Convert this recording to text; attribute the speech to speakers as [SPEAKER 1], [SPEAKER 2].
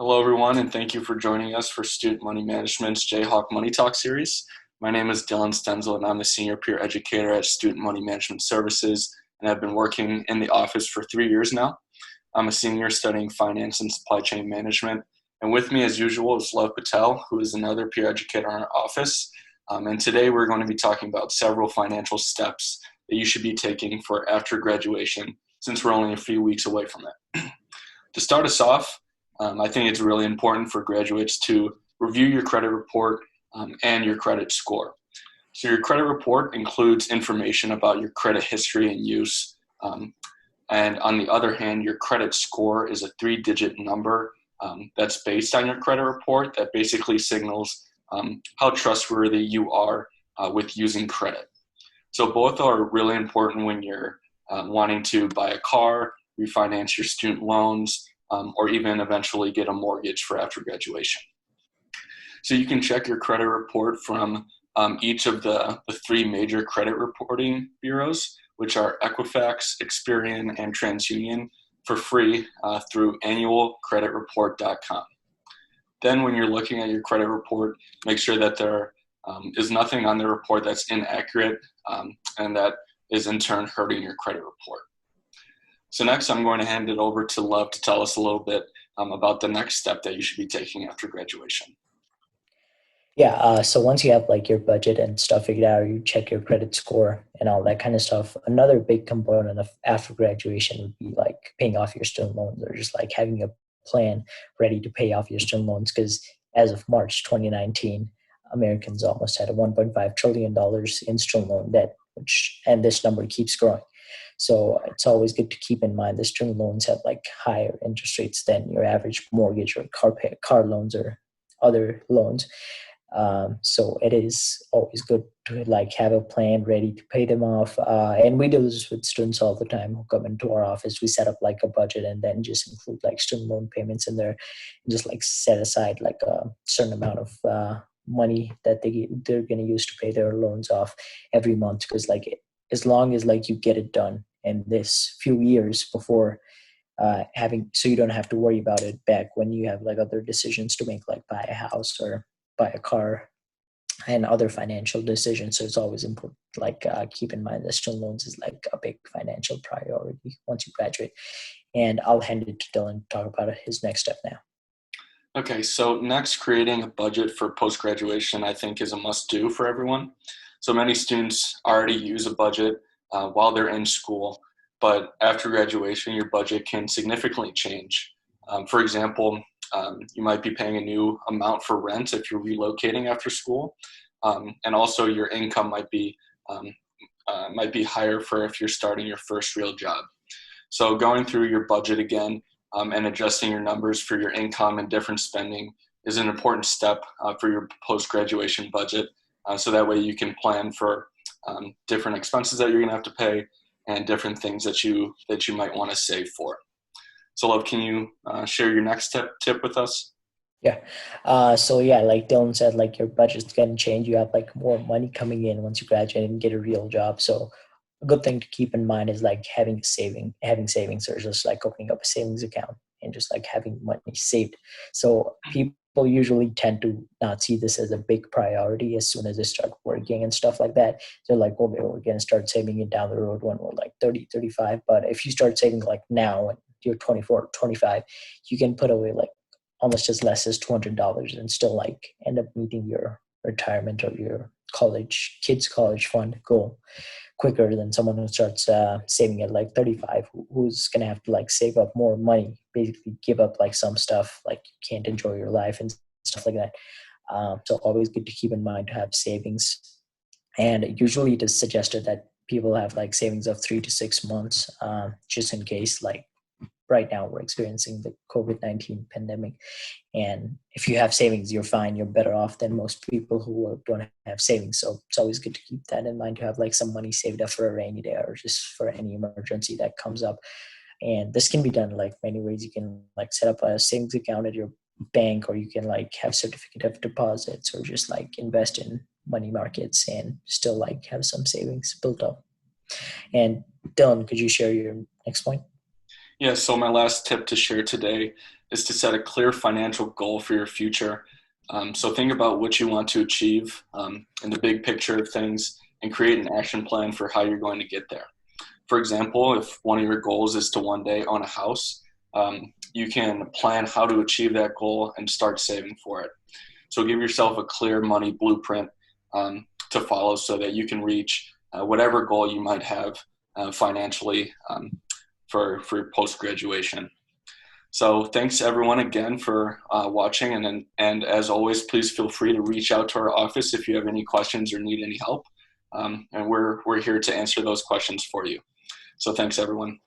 [SPEAKER 1] Hello, everyone, and thank you for joining us for Student Money Management's Jayhawk Money Talk series. My name is Dylan Stenzel, and I'm the Senior Peer Educator at Student Money Management Services, and I've been working in the office for 3 years now. I'm a senior studying finance and supply chain management, and with me, as usual, is Love Patel, who is another peer educator in our office. And today we're going to be talking about several financial steps that you should be taking for after graduation, since we're only a few weeks away from it. To start us off, I think it's really important for graduates to review your credit report and your credit score. So your credit report includes information about your credit history and use. And on the other hand, your credit score is a 3-digit number that's based on your credit report that basically signals how trustworthy you are with using credit. So both are really important when you're wanting to buy a car, refinance your student loans, or even eventually get a mortgage for after graduation. So you can check your credit report from each of the 3 major credit reporting bureaus, which are Equifax, Experian, and TransUnion, for free through annualcreditreport.com. Then when you're looking at your credit report, make sure that there is nothing on the report that's inaccurate and that is in turn hurting your credit report. So next, I'm going to hand it over to Love to tell us a little bit about the next step that you should be taking after graduation.
[SPEAKER 2] So once you have like your budget and stuff figured out, you check your credit score and all that kind of stuff. Another big component of after graduation would be like paying off your student loans or just like having a plan ready to pay off your student loans. Because as of March 2019, Americans almost had a $1.5 trillion in student loan debt, and this number keeps growing. So it's always good to keep in mind the student loans have like higher interest rates than your average mortgage or car loans or other loans. So it is always good to like have a plan ready to pay them off. And we do this with students all the time who come into our office. We set up like a budget and then just include like student loan payments in there, and just like set aside like a certain amount of money that they're going to use to pay their loans off every month. Because like as long as like you get it done in this few years before so you don't have to worry about it back when you have like other decisions to make, like buy a house or buy a car and other financial decisions. So it's always important, like keep in mind that student loans is like a big financial priority once you graduate. And I'll hand it to Dylan to talk about his next step now.
[SPEAKER 1] Okay, so next, creating a budget for post-graduation, I think, is a must-do for everyone. So many students already use a budget while they're in school, but after graduation, your budget can significantly change. For example, you might be paying a new amount for rent if you're relocating after school, and also your income might be higher for if you're starting your first real job. So going through your budget again and adjusting your numbers for your income and different spending is an important step for your post-graduation budget. So that way you can plan for different expenses that you're going to have to pay and different things that you might want to save for. So Love, can you share your next tip with us?
[SPEAKER 2] Like Dylan said, like your budget's going to change. You have like more money coming in once you graduate and get a real job. So a good thing to keep in mind is like having savings, or just like opening up a savings account and just like having money saved. So people usually tend to not see this as a big priority as soon as they start working and stuff like that. They're like, okay, we're going to start saving it down the road when we're like 30, 35. But if you start saving like now and you're 24, 25, you can put away like almost as less as $200 and still like end up meeting your retirement or your kids college fund goal quicker than someone who starts saving at like 35, who's going to have to like save up more money, basically give up like some stuff, like you can't enjoy your life and stuff like that. So always good to keep in mind to have savings. And usually it is suggested that people have like savings of 3 to 6 months, just in case, like right now we're experiencing the COVID-19 pandemic. And if you have savings, you're fine. You're better off than most people who don't have savings. So it's always good to keep that in mind, to have like some money saved up for a rainy day or just for any emergency that comes up. And this can be done like many ways. You can like set up a savings account at your bank, or you can like have certificate of deposits, or just like invest in money markets and still like have some savings built up. And Dylan, could you share your next point?
[SPEAKER 1] Yeah, so my last tip to share today is to set a clear financial goal for your future. So think about what you want to achieve in the big picture of things and create an action plan for how you're going to get there. For example, if one of your goals is to one day own a house, you can plan how to achieve that goal and start saving for it. So give yourself a clear money blueprint to follow so that you can reach whatever goal you might have financially for your post graduation. So thanks everyone again for watching, and as always, please feel free to reach out to our office if you have any questions or need any help, and we're here to answer those questions for you. So thanks everyone.